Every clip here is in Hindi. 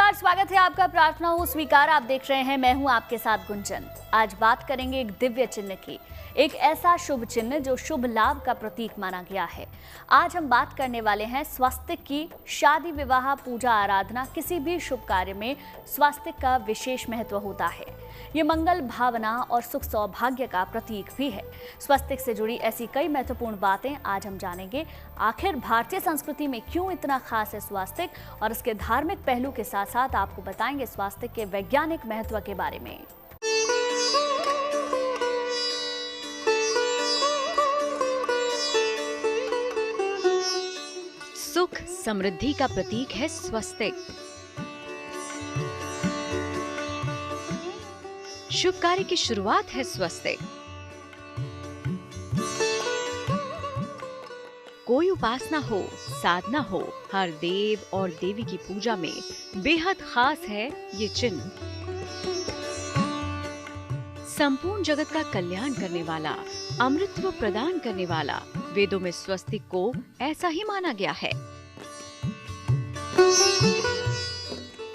नमस्कार, स्वागत है आपका प्रार्थना हो स्वीकार। आप देख रहे हैं, मैं हूं आपके साथ गुंजन। आज बात करेंगे एक दिव्य चिन्ह की, एक ऐसा शुभ चिन्ह जो शुभ लाभ का प्रतीक माना गया है। आज हम बात करने वाले हैं स्वस्तिक की। शादी, विवाह, पूजा, आराधना, किसी भी शुभ कार्य में स्वस्तिक का विशेष महत्व होता है। ये मंगल, भावना और सुख सौभाग्य का प्रतीक भी है। स्वस्तिक से जुड़ी ऐसी कई महत्वपूर्ण बातें आज हम जानेंगे। आखिर भारतीय संस्कृति में क्यों इतना खास है स्वस्तिक, और इसके धार्मिक पहलू के साथ साथ आपको बताएंगे स्वस्तिक के वैज्ञानिक महत्व के बारे में। सुख समृद्धि का प्रतीक है स्वस्तिक। शुभ कार्य की शुरुआत है स्वस्तिक। कोई उपासना हो, साधना हो, हर देव और देवी की पूजा में बेहद खास है ये चिन्ह। संपूर्ण जगत का कल्याण करने वाला, अमृतत्व प्रदान करने वाला, वेदों में स्वस्तिक को ऐसा ही माना गया है।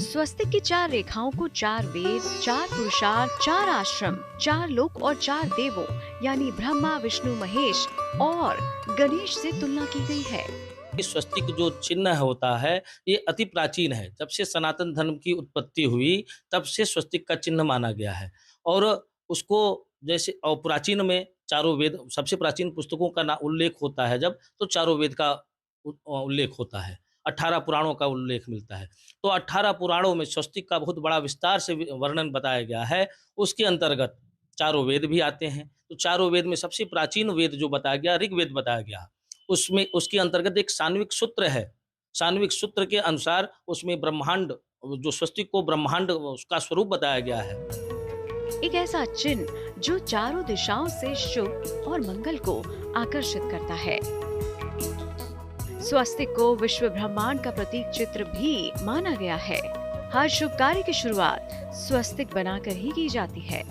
स्वस्तिक की 4 रेखाओं को 4 वेद, 4 पुरुषार्थ, 4 आश्रम, 4 लोक और 4 देवों यानी ब्रह्मा, विष्णु, महेश और गणेश से तुलना की गई है। स्वस्तिक जो चिन्ह होता है ये अति प्राचीन है। जब से सनातन धर्म की उत्पत्ति हुई तब से स्वस्तिक का चिन्ह माना गया है। और उसको जैसे और प्राचीन में चारों वेद, सबसे प्राचीन पुस्तकों का उल्लेख होता है जब, तो चारों वेद का उल्लेख होता है। 18 पुराणों का उल्लेख मिलता है। तो 18 पुराणों में स्वस्तिक का बहुत बड़ा विस्तार से वर्णन बताया गया है। उसके अंतर्गत चारों वेद भी आते हैं। तो चारों वेद में सबसे प्राचीन वेद जो बताया गया, ऋग्वेद बताया गया। उसमें उसके अंतर्गत एक सान्विक सूत्र है। सान्विक सूत्र के अनुसार उसमें ब्रह्मांड, जो स्वस्तिक को ब्रह्मांड उसका स्वरूप बताया गया है। एक ऐसा चिन्ह जो चारों दिशाओं से शुभ और मंगल को आकर्षित करता है। स्वस्तिक को विश्व ब्रह्मांड का प्रतीक चित्र भी माना गया है। हर शुभ कार्य की शुरुआत स्वस्तिक बनाकर ही की जाती है।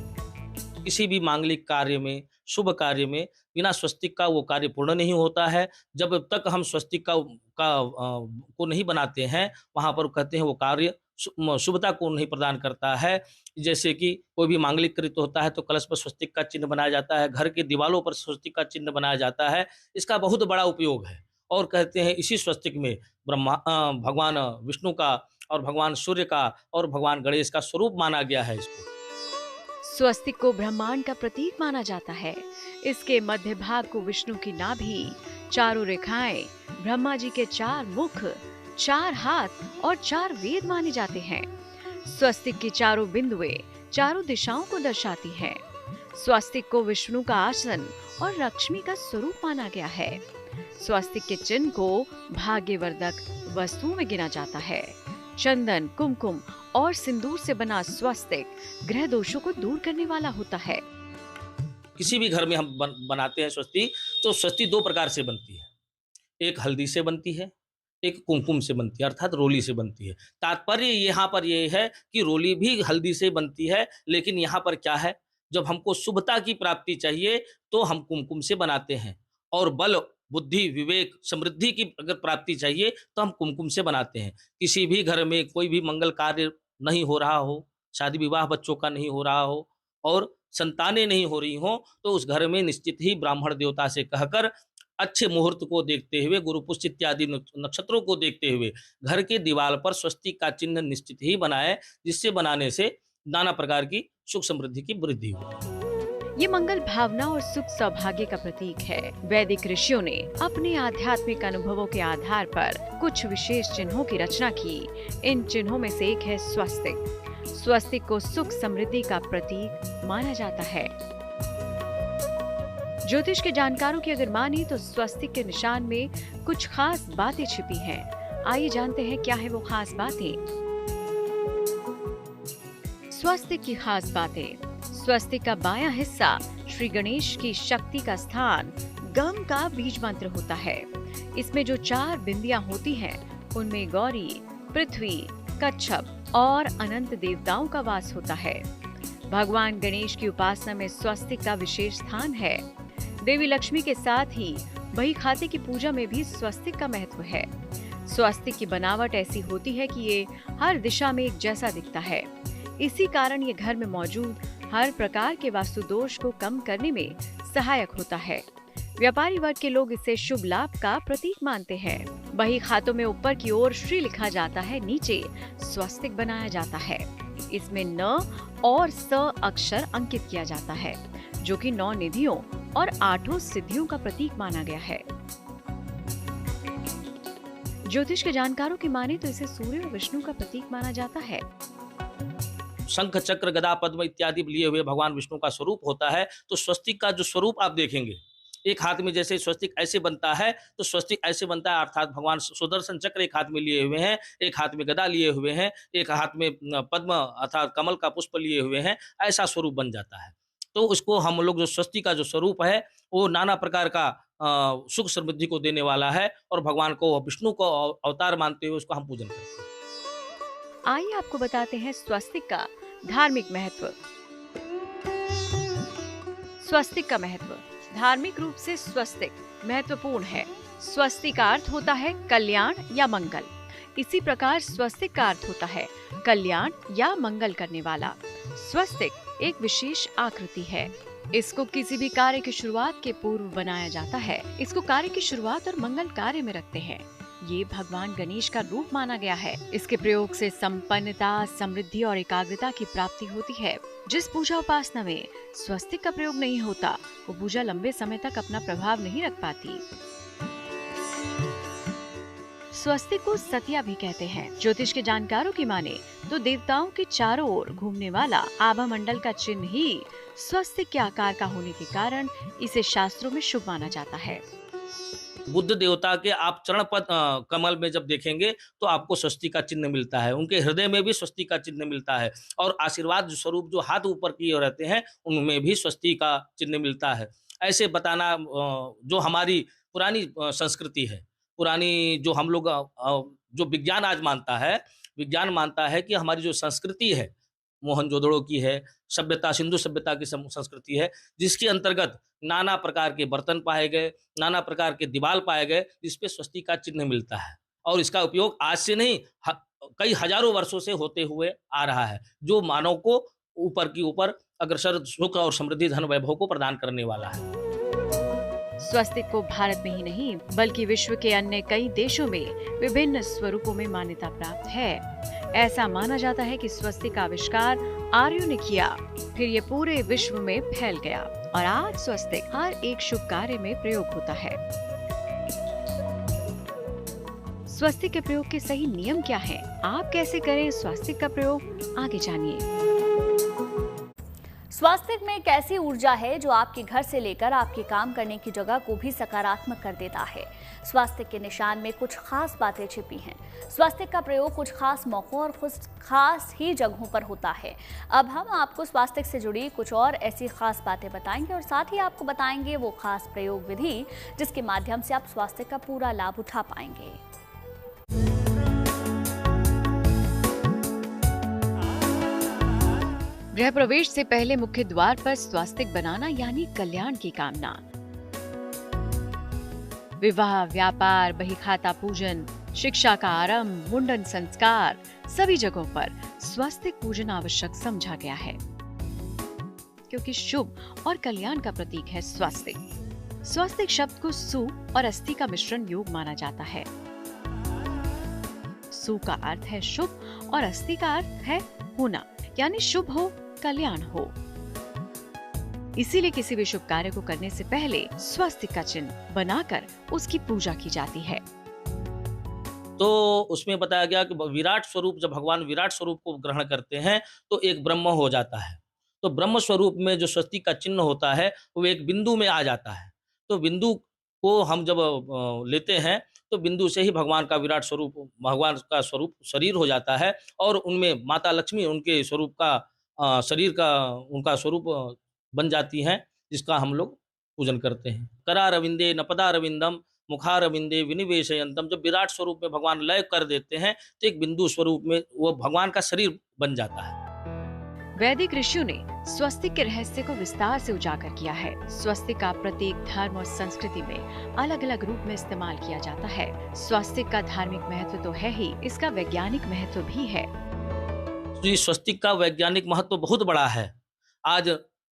किसी भी मांगलिक कार्य में, शुभ कार्य में बिना स्वस्तिक का वो कार्य पूर्ण नहीं होता है। जब तक हम स्वस्तिक को नहीं बनाते हैं, वहाँ पर कहते हैं वो कार्य शुभता को नहीं प्रदान करता है। जैसे कि कोई भी मांगलिक कृत होता है तो कलश पर स्वस्तिक का चिन्ह बनाया जाता है, घर के दीवालों पर स्वस्तिक का चिन्ह बनाया जाता है। इसका बहुत बड़ा उपयोग है। और कहते हैं इसी स्वस्तिक में भगवान विष्णु का और भगवान सूर्य का और भगवान गणेश का स्वरूप माना गया है। इसको स्वस्तिक को ब्रह्मांड का प्रतीक माना जाता है। इसके मध्य भाग को विष्णु की नाभि, चारों रेखाएं, ब्रह्मा जी के 4 मुख, 4 हाथ और 4 वेद माने जाते हैं। स्वस्तिक की चारों बिंदुएं चारों दिशाओं को दर्शाती हैं। स्वस्तिक को विष्णु का आसन और लक्ष्मी का स्वरूप माना गया है। स्वस्तिक के चिन्ह को भाग्यवर्धक वस्तुओं में गिना जाता है। चंदन, कुमकुम और सिंदूर से बना स्वस्तिक ग्रह दोषों को दूर करने वाला होता है। किसी भी घर में हम बनाते हैं स्वस्ति, तो स्वस्ति 2 प्रकार से बनती है। एक हल्दी से बनती है, एक कुमकुम से बनती है, अर्थात रोली से बनती है। तात्पर्य यहाँ पर ये है कि रोली भी हल्दी से बनती है, लेकिन यहाँ पर क्या है, जब हमको शुभता की प्राप्ति चाहिए तो हम कुमकुम से बनाते हैं। और बल, बुद्धि, विवेक, समृद्धि की अगर प्राप्ति चाहिए तो हम कुमकुम से बनाते हैं। किसी भी घर में कोई भी मंगल कार्य नहीं हो रहा हो, शादी विवाह बच्चों का नहीं हो रहा हो और संतानें नहीं हो रही हो, तो उस घर में निश्चित ही ब्राह्मण देवता से कहकर अच्छे मुहूर्त को देखते हुए, गुरु पुष्य इत्यादि नक्षत्रों को देखते हुए घर के दीवार पर स्वस्तिक का चिन्ह निश्चित ही बनाए, जिससे बनाने से नाना प्रकार की सुख समृद्धि की वृद्धि हो। ये मंगल, भावना और सुख सौभाग्य का प्रतीक है। वैदिक ऋषियों ने अपने आध्यात्मिक अनुभवों के आधार पर कुछ विशेष चिन्हों की रचना की। इन चिन्हों में से एक है स्वस्तिक। स्वस्तिक को सुख समृद्धि का प्रतीक माना जाता है। ज्योतिष के जानकारों की अगर माने तो स्वस्तिक के निशान में कुछ खास बातें छिपी हैं। आइए जानते हैं क्या है वो खास बातें। स्वस्तिक की खास बातें। स्वस्तिक का बायां हिस्सा श्री गणेश की शक्ति का स्थान, गम का बीज मंत्र होता है। इसमें जो 4 बिंदियां होती हैं, उनमें गौरी, पृथ्वी, कच्छप और अनंत देवताओं का वास होता है। भगवान गणेश की उपासना में स्वस्तिक का विशेष स्थान है। देवी लक्ष्मी के साथ ही बही खाते की पूजा में भी स्वस्तिक का महत्व है। स्वस्तिक की बनावट ऐसी होती है कि ये हर दिशा में एक जैसा दिखता है। इसी कारण ये घर में मौजूद हर प्रकार के वास्तु दोष को कम करने में सहायक होता है। व्यापारी वर्ग के लोग इसे शुभ लाभ का प्रतीक मानते हैं। बही खातों में ऊपर की ओर श्री लिखा जाता है, नीचे स्वस्तिक बनाया जाता है। इसमें न और स अक्षर अंकित किया जाता है, जो कि 9 निधियों और 8 सिद्धियों का प्रतीक माना गया है। ज्योतिष के जानकारों की माने तो इसे सूर्य और विष्णु का प्रतीक माना जाता है। शंख चक्र गदा पद्म इत्यादि लिए हुए भगवान विष्णु का स्वरूप होता है। तो स्वस्तिक का जो स्वरूप आप देखेंगे, एक हाथ में जैसे स्वस्तिक ऐसे बनता है तो स्वस्तिक ऐसे बनता है, अर्थात भगवान सुदर्शन चक्र एक हाथ में लिए हुए हैं, एक हाथ में गदा लिए हुए हैं, एक हाथ में पद्म अर्थात कमल का पुष्प लिए हुए हैं, ऐसा स्वरूप बन जाता है। तो उसको हम लोग जो स्वस्तिक का जो स्वरूप है वो नाना प्रकार का सुख समृद्धि को देने वाला है और भगवान को विष्णु को अवतार मानते हुए उसको हम पूजन करते हैं। आइए आपको बताते हैं स्वस्तिक का धार्मिक महत्व। स्वस्तिक का महत्व धार्मिक रूप से स्वस्तिक महत्वपूर्ण है। स्वस्तिक का अर्थ होता है कल्याण या मंगल। इसी प्रकार स्वस्तिक का अर्थ होता है कल्याण या मंगल करने वाला। स्वस्तिक एक विशेष आकृति है। इसको किसी भी कार्य की शुरुआत के पूर्व बनाया जाता है। इसको कार्य की शुरुआत और मंगल कार्य में रखते हैं। ये भगवान गणेश का रूप माना गया है। इसके प्रयोग से संपन्नता, समृद्धि और एकाग्रता की प्राप्ति होती है। जिस पूजा उपासना में स्वस्तिक का प्रयोग नहीं होता, वो पूजा लंबे समय तक अपना प्रभाव नहीं रख पाती। स्वस्तिक को सतिया भी कहते हैं। ज्योतिष के जानकारों की माने तो देवताओं के चारों ओर घूमने वाला आभा मंडल का चिन्ह ही स्वस्तिक के आकार का होने के कारण इसे शास्त्रों में शुभ माना जाता है। बुद्ध देवता के आप चरण पद कमल में जब देखेंगे तो आपको स्वस्तिक का चिन्ह मिलता है। उनके हृदय में भी स्वस्तिक का चिन्ह मिलता है और आशीर्वाद स्वरूप जो हाथ ऊपर किए रहते हैं उनमें भी स्वस्तिक का चिन्ह मिलता है। ऐसे बताना जो हमारी पुरानी संस्कृति है, पुरानी जो हम लोग जो विज्ञान आज मानता है, विज्ञान मानता है कि हमारी जो संस्कृति है मोहनजोदड़ो की है, सभ्यता सिंधु सभ्यता की संस्कृति है, जिसके अंतर्गत नाना प्रकार के बर्तन पाए गए, नाना प्रकार के दीवार पाए गए, जिसपे स्वस्तिक का चिन्ह मिलता है। और इसका उपयोग आज से नहीं कई हजारों वर्षों से होते हुए आ रहा है, जो मानव को ऊपर की ऊपर अग्रसर सुख और समृद्धि धन वैभव को प्रदान करने वाला है। स्वस्तिक को भारत में ही नहीं बल्कि विश्व के अन्य कई देशों में विभिन्न स्वरूपों में मान्यता प्राप्त है। ऐसा माना जाता है कि स्वस्तिक का आविष्कार आर्यों ने किया, फिर ये पूरे विश्व में फैल गया और आज स्वस्तिक हर एक शुभ कार्य में प्रयोग होता है। स्वस्तिक के प्रयोग के सही नियम क्या हैं? आप कैसे करें स्वस्तिक का प्रयोग, आगे जानिए। स्वास्तिक में एक ऐसी ऊर्जा है जो आपके घर से लेकर आपके काम करने की जगह को भी सकारात्मक कर देता है। स्वास्तिक के निशान में कुछ खास बातें छिपी हैं। स्वास्तिक का प्रयोग कुछ खास मौकों और कुछ खास ही जगहों पर होता है। अब हम आपको स्वास्तिक से जुड़ी कुछ और ऐसी खास बातें बताएंगे और साथ ही आपको बताएंगे वो खास प्रयोग विधि जिसके माध्यम से आप स्वास्तिक का पूरा लाभ उठा पाएंगे। गृह प्रवेश से पहले मुख्य द्वार पर स्वास्तिक बनाना यानी कल्याण की कामना। विवाह, व्यापार, बहीखाता पूजन, शिक्षा का आरंभ, मुंडन संस्कार, सभी जगहों पर स्वास्तिक पूजन आवश्यक समझा गया है, क्योंकि शुभ और कल्याण का प्रतीक है स्वास्तिक। स्वास्तिक शब्द को सु और अस्थि का मिश्रण योग माना जाता है। सु का अर्थ है शुभ और अस्थि का अर्थ है होना, यानी शुभ हो, कल्याण हो। इसीलिए किसी भी शुभ कार्य को करने से पहले स्वास्तिक का चिन्ह बनाकर उसकी पूजा की जाती है। तो उसमें बताया गया कि विराट स्वरूप, जब भगवान विराट स्वरूप को ग्रहण करते हैं तो एक ब्रह्म हो जाता है। तो ब्रह्म स्वरूप में जो स्वस्तिक का चिन्ह होता है वो एक बिंदु में आ जाता है। तो बिंदु को हम जब लेते हैं तो बिंदु से ही भगवान का विराट स्वरूप, भगवान का स्वरूप शरीर हो जाता है और उनमें माता लक्ष्मी उनके स्वरूप का शरीर का उनका स्वरूप बन जाती हैं, जिसका हम लोग पूजन करते हैं। करारविंदे नपदारविंदम मुखारविंदे विनिवेशयंतम। जब विराट स्वरूप में भगवान लय कर देते हैं तो एक बिंदु स्वरूप में वो भगवान का शरीर बन जाता है। वैदिक ऋषियों ने स्वस्तिक के रहस्य को विस्तार से उजागर किया है। स्वस्तिक का प्रत्येक धर्म और संस्कृति में अलग अलग रूप में इस्तेमाल किया जाता है। स्वस्तिक का धार्मिक महत्व तो है ही, इसका वैज्ञानिक महत्व भी है। तो ये स्वस्तिक का वैज्ञानिक महत्व बहुत बड़ा है। आज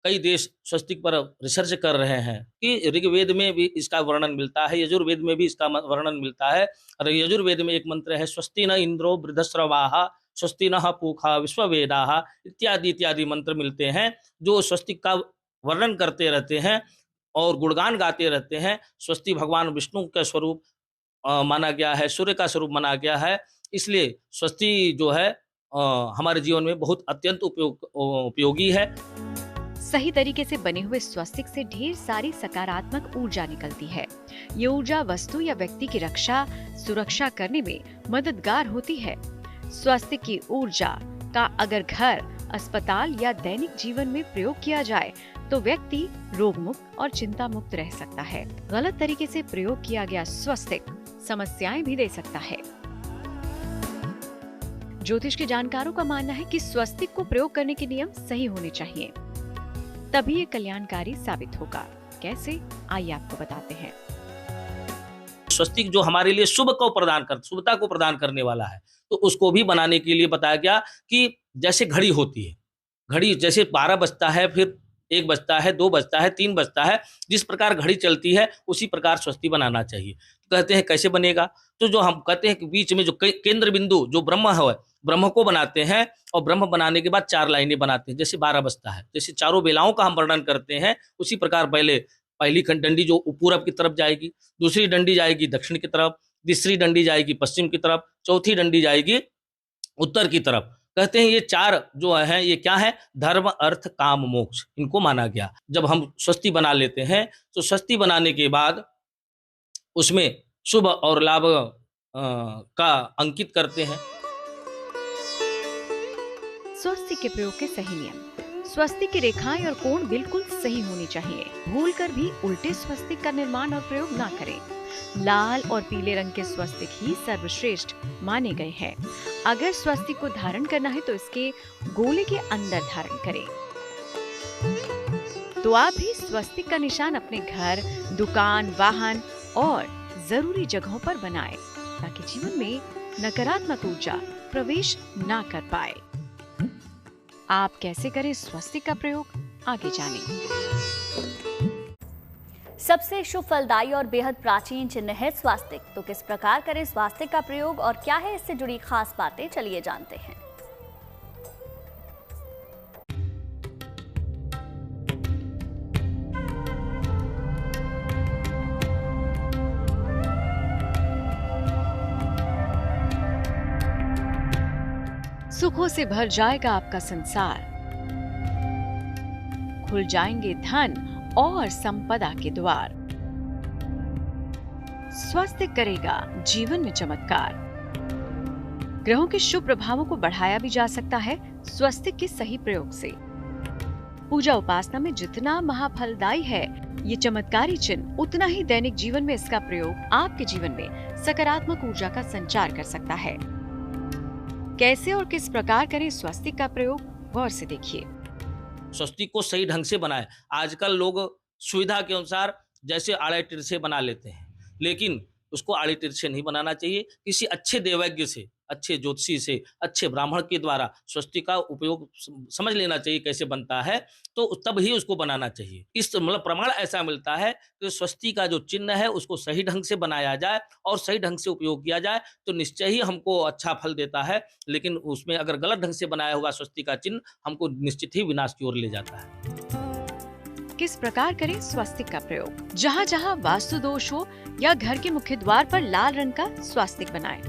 कई देश स्वस्तिक पर रिसर्च कर रहे हैं कि ऋग्वेद में भी इसका वर्णन मिलता है, यजुर्वेद में भी इसका वर्णन मिलता है। और यजुर्वेद में एक मंत्र है, स्वस्ति न इंद्रो वृद्धस्रवाः स्वस्ति नः पूषा विश्ववेदाः इत्यादि इत्यादि मंत्र मिलते हैं जो स्वस्तिक का वर्णन करते रहते हैं और गुणगान गाते रहते हैं। स्वस्ति भगवान विष्णु का स्वरूप माना गया है, सूर्य का स्वरूप माना गया है। इसलिए स्वस्ति जो है हमारे जीवन में बहुत अत्यंत उपयोगी है। सही तरीके से बने हुए स्वस्तिक से ढेर सारी सकारात्मक ऊर्जा निकलती है। ये ऊर्जा वस्तु या व्यक्ति की रक्षा सुरक्षा करने में मददगार होती है। स्वस्तिक की ऊर्जा का अगर घर, अस्पताल या दैनिक जीवन में प्रयोग किया जाए तो व्यक्ति रोग मुक्त और चिंता मुक्त रह सकता है। गलत तरीके से प्रयोग किया गया स्वस्तिक समस्याएं भी दे सकता है। ज्योतिष के जानकारों का मानना है कि स्वस्तिक को प्रयोग करने के नियम सही होने चाहिए, तभी ये कल्याणकारी साबित होगा। कैसे, आइए आपको बताते हैं। स्वस्तिक जो हमारे लिए शुभता को प्रदान करने वाला है, तो उसको भी बनाने के लिए बताया गया कि जैसे घड़ी होती है, घड़ी जैसे 12 बजता है, फिर 1 बजता है, 2 बजता है, 3 बजता है, जिस प्रकार घड़ी चलती है उसी प्रकार स्वस्ति बनाना चाहिए। तो कहते हैं कैसे बनेगा, तो जो हम कहते हैं कि बीच में जो केंद्र बिंदु जो ब्रह्म है, ब्रह्म को बनाते हैं और ब्रह्म बनाने के बाद 4 लाइनें बनाते हैं। जैसे 12 बजता है, जैसे चारों बेलाओं का हम वर्णन करते हैं, उसी प्रकार पहली डंडी जो पूरब की तरफ जाएगी, दूसरी डंडी जाएगी दक्षिण की तरफ, तीसरी डंडी जाएगी पश्चिम की तरफ, चौथी डंडी जाएगी उत्तर की तरफ। कहते हैं ये 4 जो है ये क्या है, धर्म अर्थ काम मोक्ष, इनको माना गया। जब हम स्वस्ति बना लेते हैं तो स्वस्ति बनाने के बाद उसमें शुभ और लाभ का अंकित करते हैं। स्वस्तिक के प्रयोग के सही नियम। स्वस्तिक की रेखाएं और कोण बिल्कुल सही होनी चाहिए। भूलकर भी उल्टे स्वस्तिक का निर्माण और प्रयोग ना करें। लाल और पीले रंग के स्वस्तिक ही सर्वश्रेष्ठ माने गए हैं। अगर स्वस्तिक को धारण करना है तो इसके गोले के अंदर धारण करें। तो आप भी स्वस्तिक का निशान अपने घर, दुकान, वाहन और जरूरी जगहों पर बनाएं, ताकि जीवन में नकारात्मक ऊर्जा प्रवेश ना कर पाए। आप कैसे करें स्वस्तिक का प्रयोग, आगे जानें। सबसे शुभ, फलदायी और बेहद प्राचीन चिन्ह है स्वास्तिक। तो किस प्रकार करें स्वास्तिक का प्रयोग और क्या है इससे जुड़ी खास बातें, चलिए जानते हैं। सुखों से भर जाएगा आपका संसार, खुल जाएंगे धन और संपदा के द्वार। स्वस्तिक करेगा जीवन में चमत्कार। ग्रहों के शुभ प्रभावों को बढ़ाया भी जा सकता है स्वस्तिक के सही प्रयोग से। पूजा उपासना में जितना महाफलदायी है ये चमत्कारी चिन्ह, उतना ही दैनिक जीवन में इसका प्रयोग आपके जीवन में सकारात्मक ऊर्जा का संचार कर सकता है। कैसे और किस प्रकार करें स्वस्तिक का प्रयोग, गौर से देखिए। स्वस्तिक को सही ढंग से बनाएं। आजकल लोग सुविधा के अनुसार जैसे आड़े तिरछे बना लेते हैं, लेकिन उसको आड़े तिरछे नहीं बनाना चाहिए। किसी अच्छे देवज्ञ से, अच्छे ज्योतिषी से, अच्छे ब्राह्मण के द्वारा स्वस्तिक का उपयोग समझ लेना चाहिए कैसे बनता है, तो तब ही उसको बनाना चाहिए। इस मतलब प्रमाण ऐसा मिलता है कि स्वस्तिक का जो चिन्ह है उसको सही ढंग से बनाया जाए और सही ढंग से उपयोग किया जाए तो निश्चय ही हमको अच्छा फल देता है। लेकिन उसमें अगर गलत ढंग से बनाया हुआ स्वस्तिक का चिन्ह हमको निश्चित ही विनाश की ओर ले जाता है। किस प्रकार करें स्वस्तिक का प्रयोग? जहाँ जहाँ वास्तु दोष हो या घर के मुख्य द्वार पर लाल रंग का स्वस्तिक बनाएं।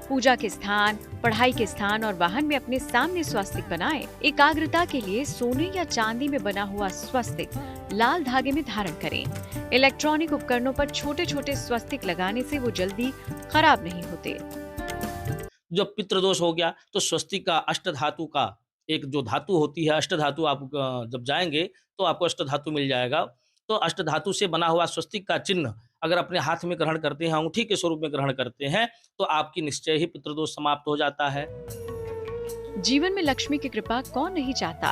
पूजा के स्थान, पढ़ाई के स्थान और वाहन में अपने सामने स्वस्तिक बनाएं। एकाग्रता के लिए सोने या चांदी में बना हुआ स्वस्तिक लाल धागे में धारण करें। इलेक्ट्रॉनिक उपकरणों पर छोटे छोटे स्वस्तिक लगाने से वो जल्दी खराब नहीं होते। जो पितृदोष हो गया तो स्वस्तिक का अष्ट धातु का एक जो धातु होती है, अष्ट धातु आप जब जाएंगे तो आपको अष्ट धातु मिल जाएगा। तो अष्ट धातु से बना हुआ स्वस्तिक का चिन्ह अगर अपने हाथ में ग्रहण करते हैं, अंगूठी के स्वरूप में ग्रहण करते हैं, तो आपकी निश्चय ही पितृदोष समाप्त हो जाता है। जीवन में लक्ष्मी की कृपा कौन नहीं चाहता।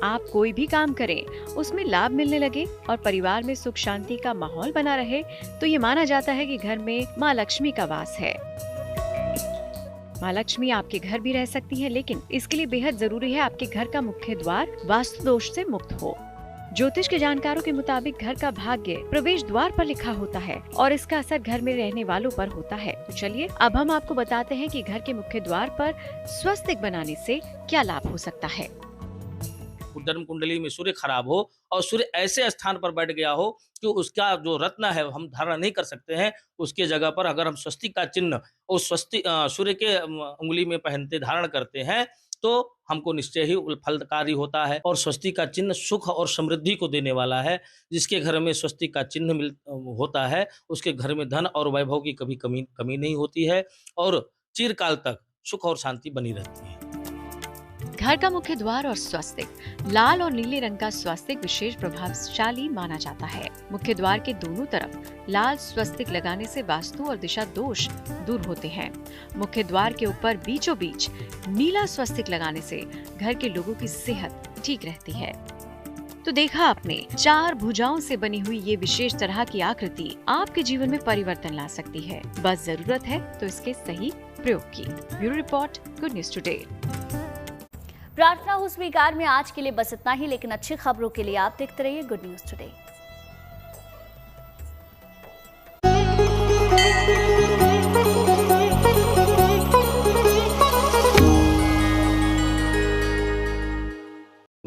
आप कोई भी काम करें, उसमें लाभ मिलने लगे और परिवार में सुख शांति का माहौल बना रहे तो ये माना जाता है कि घर में माँ लक्ष्मी का वास है। माँ लक्ष्मी आपके घर भी रह सकती हैं, लेकिन इसके लिए बेहद जरूरी है आपके घर का मुख्य द्वार वास्तु दोष से मुक्त हो। ज्योतिष के जानकारों के मुताबिक घर का भाग्य प्रवेश द्वार पर लिखा होता है और इसका असर घर में रहने वालों पर होता है। तो चलिए अब हम आपको बताते हैं कि घर के मुख्य द्वार पर स्वस्तिक बनाने से क्या लाभ हो सकता है। जन्म कुंडली में सूर्य खराब हो और सूर्य ऐसे स्थान पर बैठ गया हो कि उसका जो रत्न है हम धारण नहीं कर सकते हैं, उसके जगह पर अगर हम स्वस्तिक का चिन्ह उस स्वस्तिक सूर्य के उंगली में पहनते धारण करते हैं तो हमको निश्चय ही फलकारी होता है। और स्वस्तिक का चिन्ह सुख और समृद्धि को देने वाला है। जिसके घर में स्वस्तिक का चिन्ह होता है उसके घर में धन और वैभव की कभी कमी नहीं होती है और चिरकाल तक सुख और शांति बनी रहती है। घर का मुख्य द्वार और स्वस्तिक। लाल और नीले रंग का स्वस्तिक विशेष प्रभावशाली माना जाता है। मुख्य द्वार के दोनों तरफ लाल स्वस्तिक लगाने से वास्तु और दिशा दोष दूर होते हैं। मुख्य द्वार के ऊपर बीचों बीच नीला स्वस्तिक लगाने से घर के लोगों की सेहत ठीक रहती है। तो देखा आपने, 4 भुजाओं से बनी हुई ये विशेष तरह की आकृति आपके जीवन में परिवर्तन ला सकती है। बस जरूरत है तो इसके सही प्रयोग की। Bureau report, good news today. प्रार्थना हो स्वीकार में आज के लिए बस इतना ही, लेकिन अच्छी खबरों के लिए आप देखते रहिए गुड न्यूज टुडे।